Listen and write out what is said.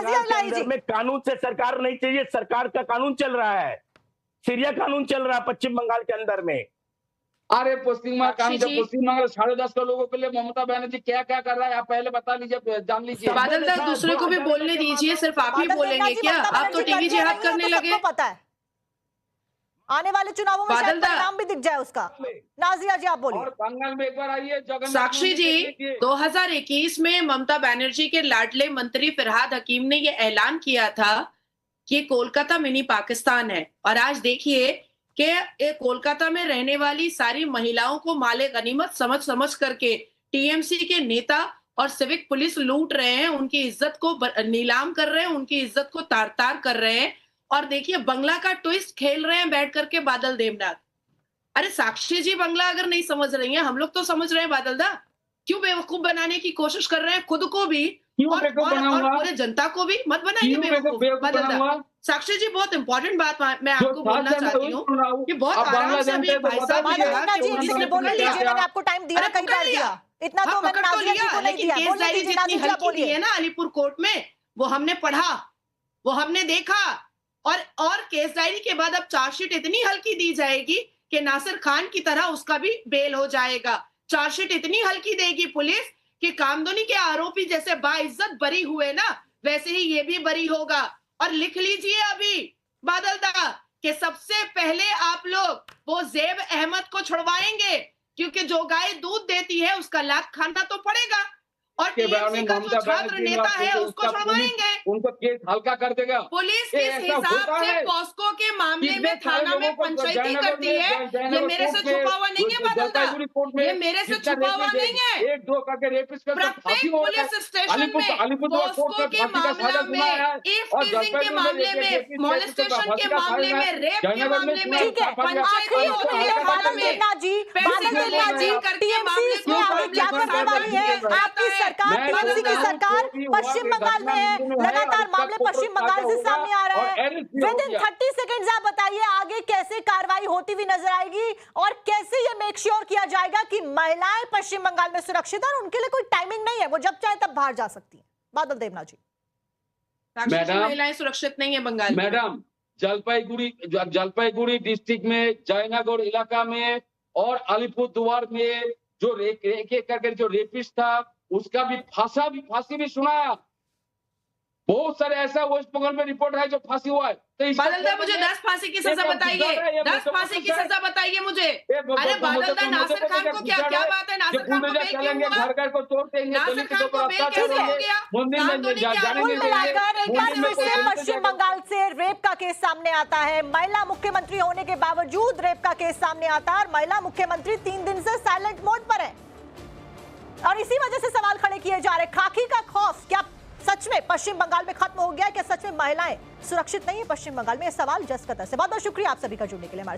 नाजिया इलाही जी, में कानून से सरकार नहीं चाहिए, सरकार का कानून चल रहा है, सीरिया कानून चल रहा है पश्चिम बंगाल के अंदर में। अरे पश्चिम बंगाल 10.5 करोड़ लोगों के लिए ममता बनर्जी क्या क्या कर रहा है, आप पहले बता लीजिए, जान लीजिए। बादल दा, दूसरे को भी बोलने दीजिए, सिर्फ आप ही बोलेंगे क्या? आप तो टीवी जिहाद करने लगे। पता है आने वाले चुनावों में शायद परिणाम भी दिख जाए उसका। नाजिया जी आप बोलिए। और बंगाल में एक बार आइए साक्षी जी, 2021 में ममता बनर्जी के लाडले मंत्री फिरहाद हकीम ने ये ऐलान किया था कि कोलकाता मिनी पाकिस्तान है, और आज देखिए कि कोलकाता में रहने वाली सारी महिलाओं को माले गनीमत समझ करके टीएमसी के नेता और सिविक पुलिस लूट रहे हैं, उनकी इज्जत को नीलाम कर रहे हैं, उनकी इज्जत को तार तार कर रहे हैं। और देखिए बंगला का ट्विस्ट खेल रहे हैं बैठ करके बादल देवनाथ। अरे साक्षी जी बंगला अगर नहीं समझ रही हैं, हम लोग तो समझ रहे हैं। बादल दा क्यों बेवकूफ बनाने की कोशिश कर रहे हैं, खुद को भी और पूरे जनता को भी मत बनाइए बेवकूफ। बादल दा, साक्षी जी बहुत इंपॉर्टेंट बात मैं आपको बोलना चाहती हूँ कि बहुत आराम से अभी भाई साहब मैंने आपको टाइम दिया, कई बार दिया, इतना तो मैंने नाजिया जी को नहीं दिया। केस जितनी हल्की है ना अलीपुर कोर्ट में, वो हमने पढ़ा, वो हमने देखा, और केस डायरी के बाद अब चार्जशीट इतनी हल्की दी जाएगी कि नासिर खान की तरह उसका भी बेल हो जाएगा। चार्जशीट इतनी हल्की देगी पुलिस कि कामदुनी के आरोपी जैसे बाइज्जत बरी हुए ना, वैसे ही ये भी बरी होगा। और लिख लीजिए अभी बादल दा कि सबसे पहले आप लोग वो ज़ेब अहमद को छुड़वाएंगे, क्योंकि जो गाय दूध देती है उसका लाख खाना तो पड़ेगा, और टीएमसी का जो छात्र नेता है उसको छुड़वाएंगे। उनको केस हल्का कर देगा पुलिस किस हिसाब से पॉस्को के मामले में थाना में पंचायती करती है, ये मेरे से छुपा हुआ नहीं है बादल दा, ये मेरे से छुपा हुआ नहीं है। 1-2 करके रेपिस्ट का प्रत्येक पुलिस स्टेशन में पॉस्को के मामला में, इफ टीजिंग के मामले में, मोलेस्टेशन के मामले में, रेप के मामले में, पंचायती होती है मामले में, बादल देवनाथ जी करके मामले को आगे क्या करने वाली है आपकी सरकार? टीएमसी की सरकार पश्चिम बंगाल में है, लगातार मामले पश्चिम बंगाल से सामने आ रहे हैं। विद इन 30 सेकंड्स आप बताइए आगे कैसे कार्रवाई होती हुई नजर आएगी, और कैसे ये मेक श्योर किया जाएगा कि महिलाएं पश्चिम बंगाल में सुरक्षित है और उनके लिए कोई टाइमिंग नहीं है, वो जब चाहे तब बाहर जा सकती है। बादल देवनाथ जी। महिलाएं सुरक्षित नहीं है बंगाल में। मैडम, जलपाईगुड़ी डिस्ट्रिक्ट में, जयनगर इलाका में और अलीपुरद्वार में जो एक करके जो रेपिस्ट था उसका भी फांसी भी सुनाया। बहुत सारे ऐसा वेस्ट बंगाल में रिपोर्ट है जो फांसी हुआ है। तो बादल दा मुझे 10 फांसी की सजा बताइए, 10 फांसी की सजा बताइए मुझे। अरे बादल दा, नासिर खान को क्या बात है? नासिर खान को बेल क्यों हुआ? घर को तोड़ देंगे, नासिर खान को बेल कैसे हो गया? एक बार फिर से पश्चिम बंगाल से रेप का केस सामने आता है। महिला मुख्यमंत्री होने के बावजूद रेप का केस सामने आता है, और महिला मुख्यमंत्री 3 दिन से साइलेंट मोड पर है, और इसी वजह से सवाल खड़े किए जा रहे। खाकी का खौफ क्या सच में पश्चिम बंगाल में खत्म हो गया है? क्या सच में महिलाएं सुरक्षित नहीं है पश्चिम बंगाल में? सवाल जस कतर से। बहुत बहुत शुक्रिया आप सभी का जुड़ने के लिए हमारे साथ।